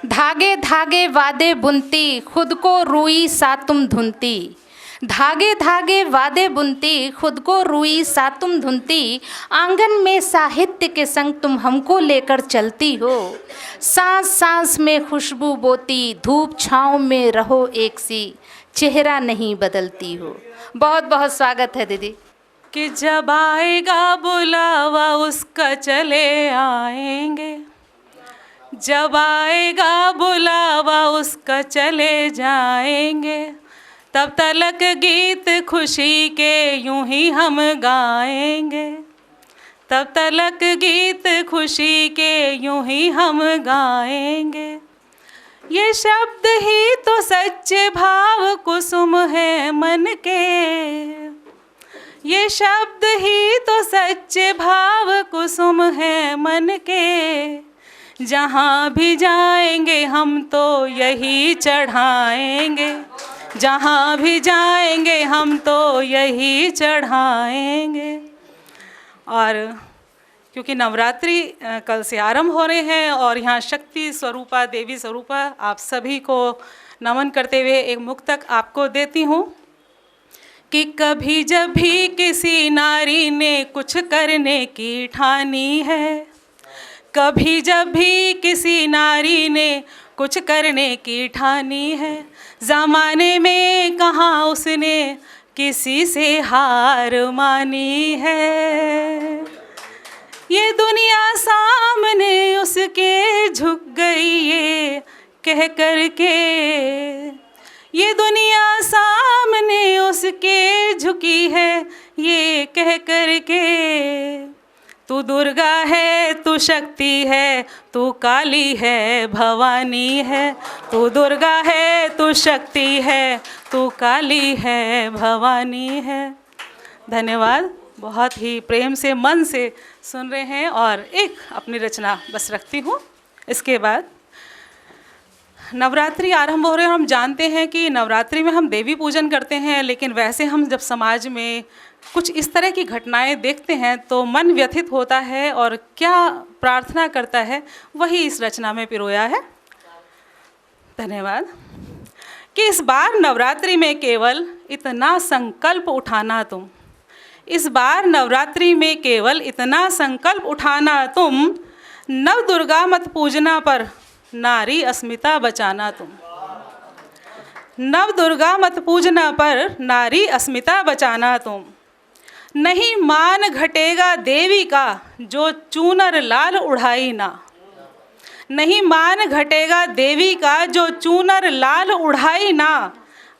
धागे धागे वादे बुनती, खुद को रुई सा तुम धुनती। धागे धागे वादे बुनती, खुद को रुई सा तुम धुनती। आंगन में साहित्य के संग तुम हमको लेकर चलती हो। सांस सांस में खुशबू बोती, धूप छाँव में रहो एक सी, चेहरा नहीं बदलती हो। बहुत बहुत स्वागत है दीदी। कि जब आएगा बुलावा उसका चले आएंगे, जब आएगा बुलावा उसका चले जाएंगे। तब तलक गीत खुशी के यूं ही हम गाएंगे, तब तलक गीत खुशी के यूं ही हम गाएंगे। ये शब्द ही तो सच्चे भाव कुसुम है मन के, ये शब्द ही तो सच्चे भाव कुसुम है मन के। जहाँ भी जाएंगे हम तो यही चढ़ाएंगे, जहाँ भी जाएंगे हम तो यही चढ़ाएंगे। और क्योंकि नवरात्रि कल से आरंभ हो रहे हैं और यहाँ शक्ति स्वरूपा देवी स्वरूपा आप सभी को नमन करते हुए एक मुक्तक आपको देती हूँ कि कभी जब भी किसी नारी ने कुछ करने की ठानी है, कभी जब भी किसी नारी ने कुछ करने की ठानी है, ज़माने में कहाँ उसने किसी से हार मानी है। ये दुनिया सामने उसके झुक गई ये कह कर के, ये दुनिया सामने उसके झुकी है ये कह कर के। तू दुर्गा है तू शक्ति है तू काली है भवानी है, तू दुर्गा है तू शक्ति है तू काली है भवानी है। धन्यवाद। बहुत ही प्रेम से मन से सुन रहे हैं और एक अपनी रचना बस रखती हूँ। इसके बाद नवरात्रि आरंभ हो रहे हैं। हम जानते हैं कि नवरात्रि में हम देवी पूजन करते हैं, लेकिन वैसे हम जब समाज में कुछ इस तरह की घटनाएं देखते हैं तो मन व्यथित होता है और क्या प्रार्थना करता है वही इस रचना में पिरोया है। धन्यवाद। कि इस बार नवरात्रि में केवल इतना संकल्प उठाना तुम, इस बार नवरात्रि में केवल इतना संकल्प उठाना तुम, नव दुर्गा मत पूजना पर नारी अस्मिता बचाना तुम। नव दुर्गा मत पूजना पर नारी अस्मिता बचाना तुम। नहीं मान घटेगा देवी का जो चूनर लाल उड़ाई ना, नहीं मान घटेगा देवी का जो चूनर लाल उड़ाई ना।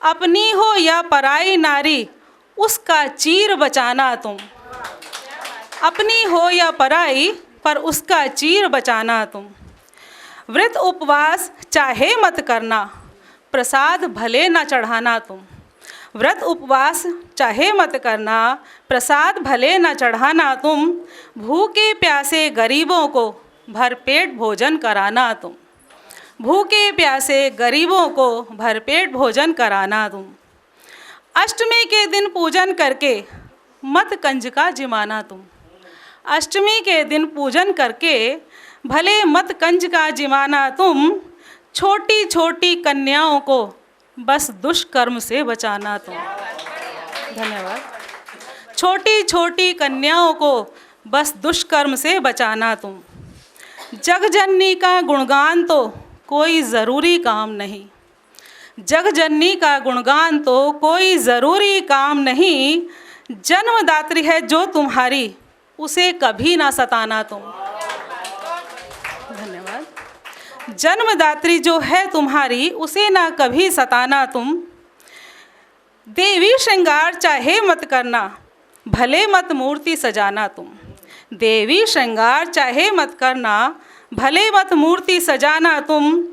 अपनी हो या पराई नारी उसका चीर बचाना तुम, अपनी हो या पराई पर उसका चीर बचाना तुम। व्रत उपवास चाहे मत करना, प्रसाद भले न चढ़ाना तुम। व्रत उपवास चाहे मत करना, प्रसाद भले न चढ़ाना तुम। भूखे प्यासे गरीबों को भरपेट भोजन कराना तुम, भूखे प्यासे गरीबों को भरपेट भोजन कराना तुम। अष्टमी के दिन पूजन करके मत कंजका जिमाना तुम, अष्टमी के दिन पूजन करके भले मत कंजका जिमाना तुम। छोटी छोटी कन्याओं को बस दुष्कर्म से बचाना तुम। धन्यवाद। छोटी छोटी कन्याओं को बस दुष्कर्म से बचाना तुम। जगजननी का गुणगान तो कोई ज़रूरी काम नहीं, जगजननी का गुणगान तो कोई ज़रूरी काम नहीं। जन्मदात्री है जो तुम्हारी उसे कभी ना सताना तुम। धन्यवाद। जन्मदात्री जो है तुम्हारी उसे ना कभी सताना तुम। देवी श्रृंगार चाहे मत करना, भले मत मूर्ति सजाना तुम। देवी श्रृंगार चाहे मत करना, भले मत मूर्ति सजाना तुम।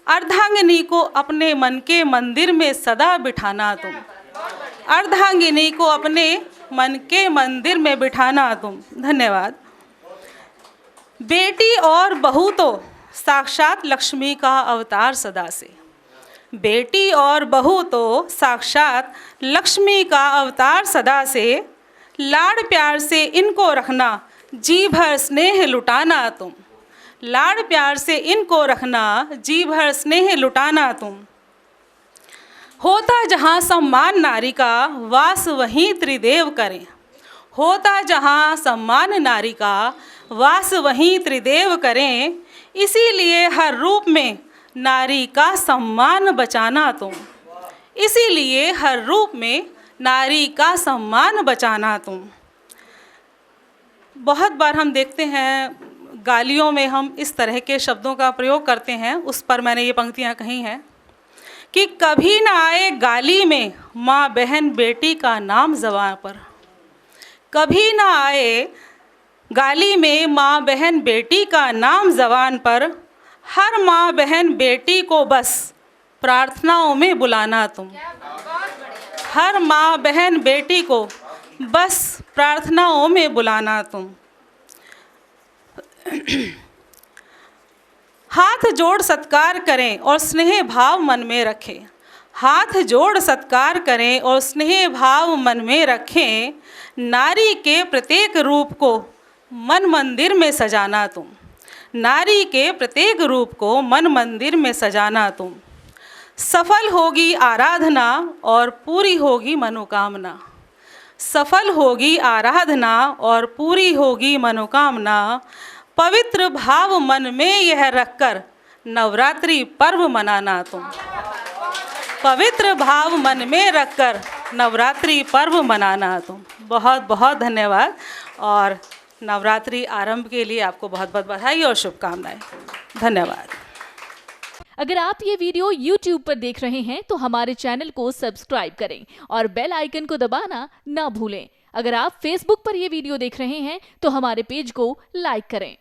अर्धांगिनी को अपने मन के मंदिर में सदा बिठाना तुम, अर्धांगिनी को अपने मन के मंदिर में बिठाना तुम। धन्यवाद। बेटी और बहू तो साक्षात लक्ष्मी का अवतार सदा से, बेटी और बहू तो साक्षात लक्ष्मी का अवतार सदा से। लाड़ प्यार से इनको रखना, जी भर स्नेह लुटाना तुम, लाड़ प्यार से इनको रखना, जी भर स्नेह लुटाना तुम। होता जहाँ सम्मान नारी का, वास वहीं त्रिदेव करें। होता जहाँ सम्मान नारी का, वास वहीं त्रिदेव करें। इसीलिए हर रूप में नारी का सम्मान बचाना तुम। इसीलिए हर रूप में नारी का सम्मान बचाना तुम। बहुत बार हम देखते हैं गालियों में हम इस तरह के शब्दों का प्रयोग करते हैं। उस पर मैंने ये पंक्तियाँ कही हैं कि कभी ना आए गाली में माँ बहन बेटी का नाम ज़बान पर। कभी ना आए गाली में माँ बहन बेटी का नाम ज़बान पर। हर माँ बहन बेटी को बस प्रार्थनाओं में बुलाना तुम। हर माँ बहन बेटी को बस प्रार्थनाओं में बुलाना तुम। हाथ जोड़ सत्कार करें और स्नेह भाव मन में रखें। हाथ जोड़ सत्कार करें और स्नेह भाव मन में रखें। नारी के प्रत्येक रूप को मन मंदिर में सजाना तुम। नारी के प्रत्येक रूप को मन मंदिर में सजाना तुम। सफल होगी आराधना और पूरी होगी मनोकामना। सफल होगी आराधना और पूरी होगी मनोकामना। पवित्र भाव मन में यह रखकर नवरात्रि पर्व मनाना तुम। पवित्र भाव मन में रखकर नवरात्रि पर्व मनाना तुम। बहुत बहुत धन्यवाद और नवरात्रि आरंभ के लिए आपको बहुत बहुत बधाई और शुभकामनाएं। धन्यवाद। अगर आप ये वीडियो YouTube पर देख रहे हैं तो हमारे चैनल को सब्सक्राइब करें और बेल आइकन को दबाना ना भूलें। अगर आप Facebook पर ये वीडियो देख रहे हैं तो हमारे पेज को लाइक करें।